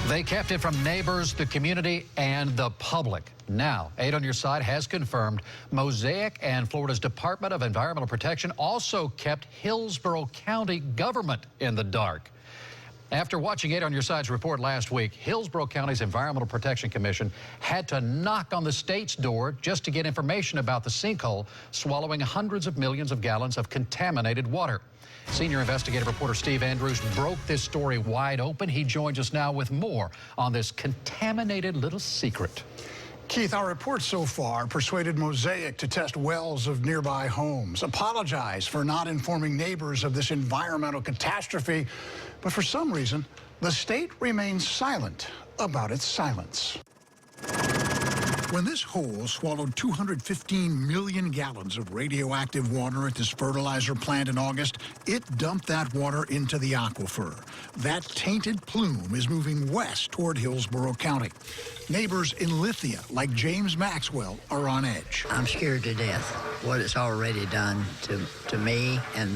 They kept it from neighbors, the community, and the public. Now, 8 on Your Side has confirmed Mosaic and Florida's Department of Environmental Protection also kept Hillsborough County government in the dark. After watching 8 on Your Side's report last week, Hillsborough County's Environmental Protection Commission had to knock on the state's door just to get information about the sinkhole swallowing hundreds of millions of gallons of contaminated water. Senior investigative reporter Steve Andrews broke this story wide open. He joins us now with more on this contaminated little secret. Keith, our report so far persuaded Mosaic to test wells of nearby homes, apologize for not informing neighbors of this environmental catastrophe, but for some reason, the state remains silent about its silence. When this hole swallowed 215 million gallons of radioactive water at this fertilizer plant in August, it dumped that water into the aquifer. That tainted plume is moving west toward Hillsborough County. Neighbors in Lithia, like James Maxwell, are on edge. I'm scared to death what it's already done to me and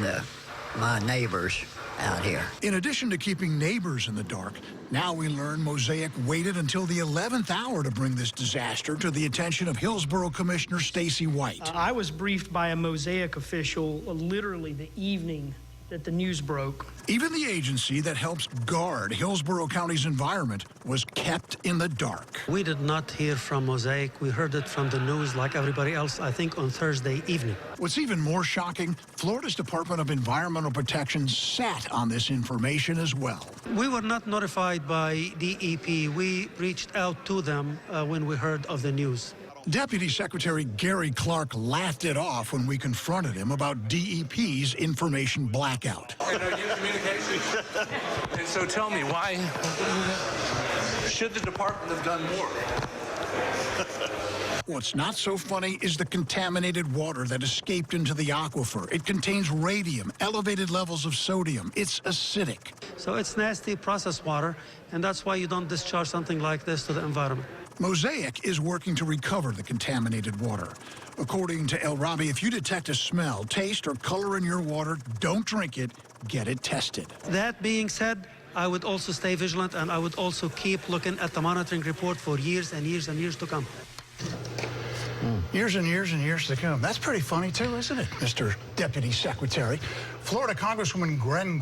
my neighbors out here. In addition to keeping neighbors in the dark, now we learn Mosaic waited until the 11th hour to bring this disaster to the attention of Hillsborough Commissioner Stacy White. I was briefed by a Mosaic official literally the evening that the news broke. Even the agency that helps guard Hillsborough County's environment was kept in the dark. We did not hear from Mosaic. We heard it from the news like everybody else, I think, on Thursday evening. What's even more shocking, Florida's Department of Environmental Protection sat on this information as well. We were not notified by DEP. We reached out to them when we heard of the news. Deputy Secretary Gary Clark laughed it off when we confronted him about DEP's information blackout. And are you in communication? And so tell me, why should the department have done more? What's not so funny is the contaminated water that escaped into the aquifer. It contains radium, elevated levels of sodium. It's acidic. So it's nasty processed water, and that's why you don't discharge something like this to the environment. Mosaic is working to recover the contaminated water. According to El Rabi, if you detect a smell, taste, or color in your water, don't drink it, get it tested. That being said, I would also stay vigilant, and I would also keep looking at the monitoring report for years and years and years to come. Years and years and years to come. That's pretty funny, too, isn't it, Mr. Deputy Secretary? Florida Congresswoman Gwen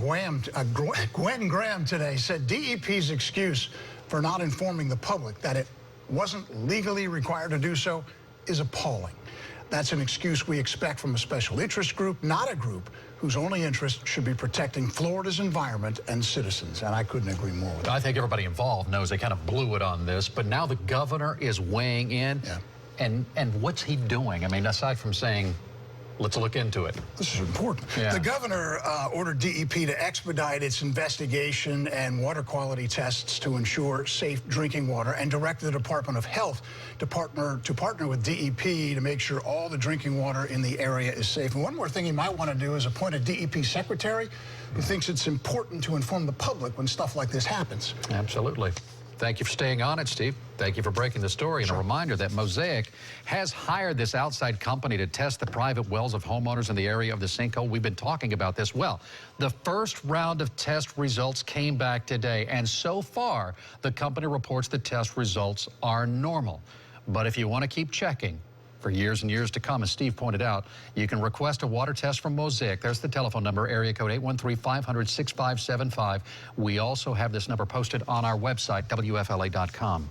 Graham today said DEP's excuse for not informing the public that it wasn't legally required to do so is appalling. That's an excuse we expect from a special interest group, not a group whose only interest should be protecting Florida's environment and citizens. And I couldn't agree more with that. I think everybody involved knows they kind of blew it on this, but now the governor is weighing in. Yeah. And what's he doing? I mean, aside from saying, let's look into it. This is important. Yeah. The governor ordered DEP to expedite its investigation and water quality tests to ensure safe drinking water, and directed the Department of Health to partner with DEP to make sure all the drinking water in the area is safe. And one more thing he might want to do is appoint a DEP secretary who thinks it's important to inform the public when stuff like this happens. Absolutely. Thank you for staying on it, Steve. Thank you for breaking the story. And a reminder that Mosaic has hired this outside company to test the private wells of homeowners in the area of the sinkhole. We've been talking about this. Well, the first round of test results came back today, and so far, the company reports the test results are normal. But if you want to keep checking for years and years to come, as Steve pointed out, you can request a water test from Mosaic. There's the telephone number, area code 813-500-6575. We also have this number posted on our website, WFLA.com.